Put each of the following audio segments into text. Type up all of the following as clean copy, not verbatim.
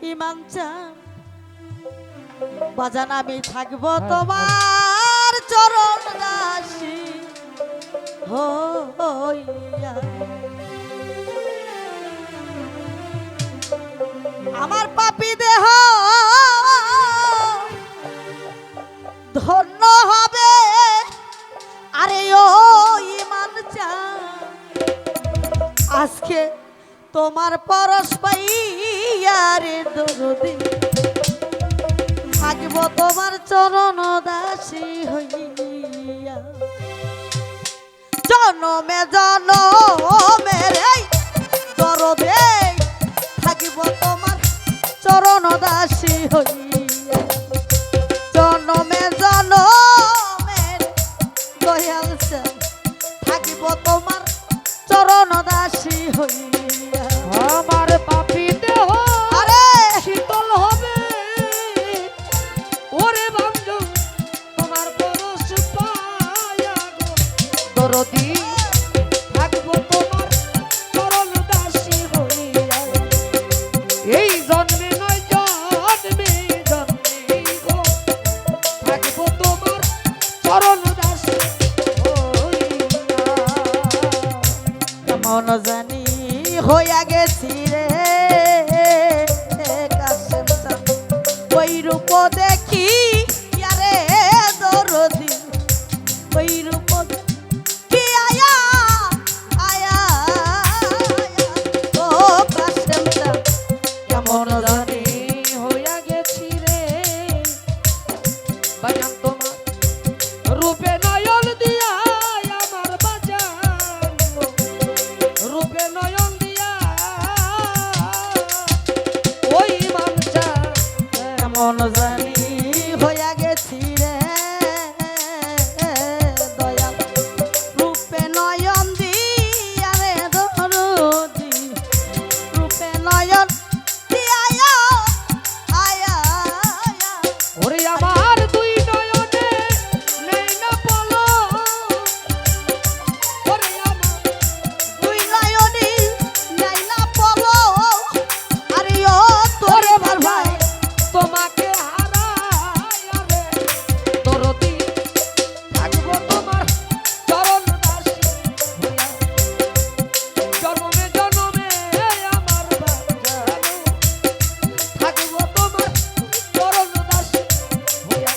ইমান চান বাজান আমি থাকবো তোমার চরণ দাসী হইয়া। আমার পাপী দেহ ধন্য হবে আরে ও ইমান চান আজকে তোমার পরশ পাইয়া রে দরদি থাকব তোমার চরণ দাসী হইয়া। জনমে জনমে রে দরদে থাকিব তোমার চরণ দাসী হইয়া। জনমে জনমে দয়াল চান থাকিব তোমার চরণ দাসী হইয়া। আমার পাপী দেহ আরে শীতল হবে ওরে বন্ধু তোমার পরশ পায়া গো দরদি থাকবো তোমার চরণ দাসী হইয়া। এই জন্মে নয় জন্মে জন্মে গো থাকবো তোমার চরণ দাসী কেমন জানি হইয়া গেছি রে কাশেম চাঁদ ওই রূপ দেখি আরে দরদি ওই রূপ দেখি আয়া আয়া ও কাশেম চাঁদ কেমন জানি হইয়া গেছি রে বাজান তোমার রূপে নয়ন দিয়া আমার বাজান রূপে নয়ন দিয়া ওই মানসা কেমন জানি হইয়া গেছি রে দয়াল রূপে নয়ন দিয়া রে দরদি রূপে নয়ন দিয়া আয়া আয়া ওরে আমার দুই নয়নে নেই না পলো ওরে আমার দুই নয়নি নাইলা পলো আরে ও তোর ওরে ভাই ভাই তোমাকে হারায় রে দরদি থাকবো তোমার চরণ দাসী হইয়া। জনমে জনমে আমার বাজানো থাকবো তোমার চরণ দাসী হইয়া।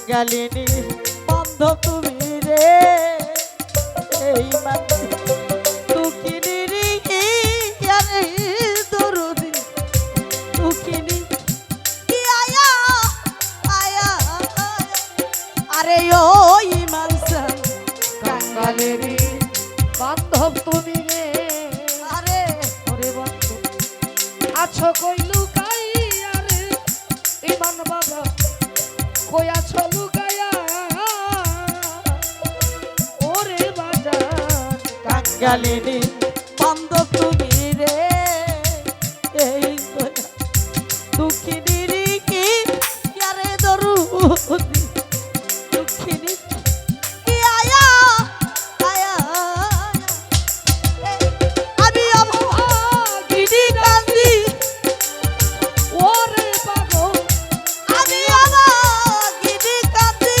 গালিনী বন্ধ তুমি রে এই মাঝে দুঃখিনী রে আরে দরদি দুঃখিনী কি আয়া আয়া আরে ও ইমান চান কাঙ্গালেরই বান্ধব তুমি রে আরে ওরে বন্ধু আছো কই লুকাইয়া রে ইমান বাবা কই আছো লুকাইয়া ওরে বাজান গালিনী বন্ধ তুমি রে এই দুঃখিনী রে কি আরে দরদি দুঃখিনী কি আয়া আয়া আমি গিনি কান্দি ওরে পাগল আমি গিনি কান্দি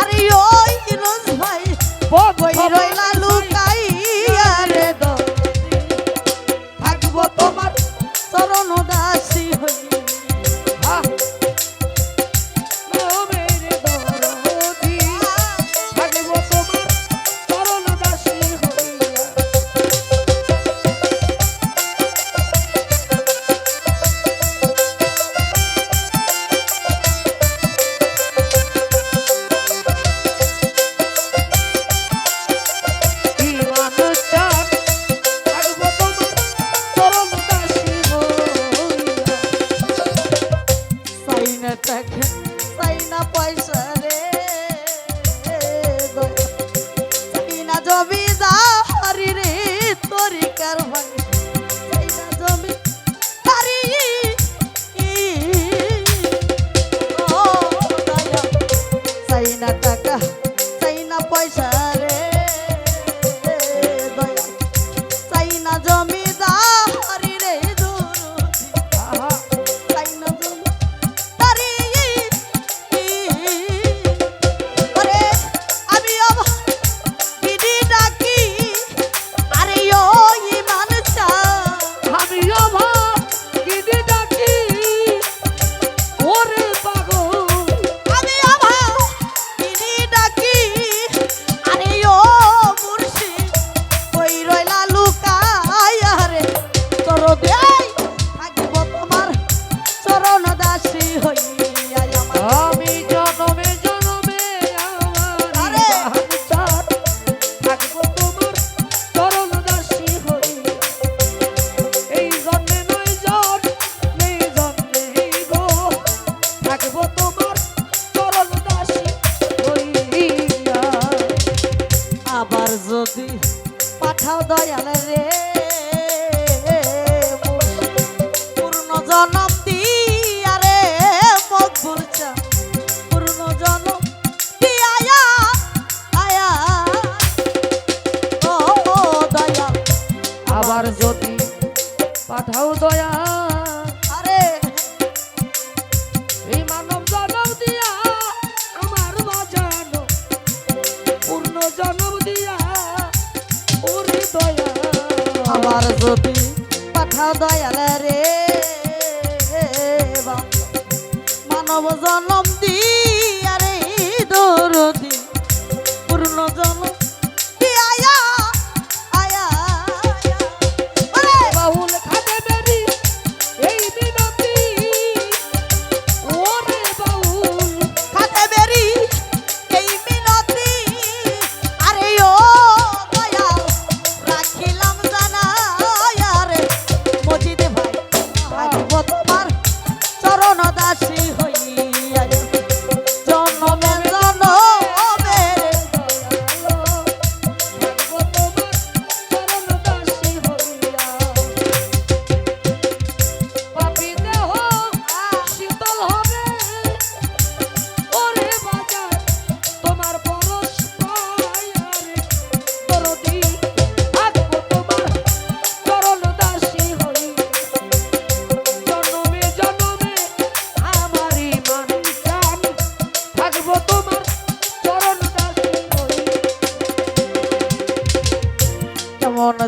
আরে ওই রোজ ভাই কই রইলা লুকাইয়া রে দরদি থাকবো তোমার চরণ দাসী হইয়া। দয়াল রে মানব জনম দিয়া রে দরদি পূর্ণ জনম দিয়া আয়া আয়া আয়া ওরে বাউল খাদে বেরি এই মিনতি ওরে বাউল খাতে বেরি এই মিনতি আরে ও দয়াল রাখিলাম জানা রে মজিদে ভাই থাকবো তোমার চরণ দাসী হইয়া জনমে জনমে কেমন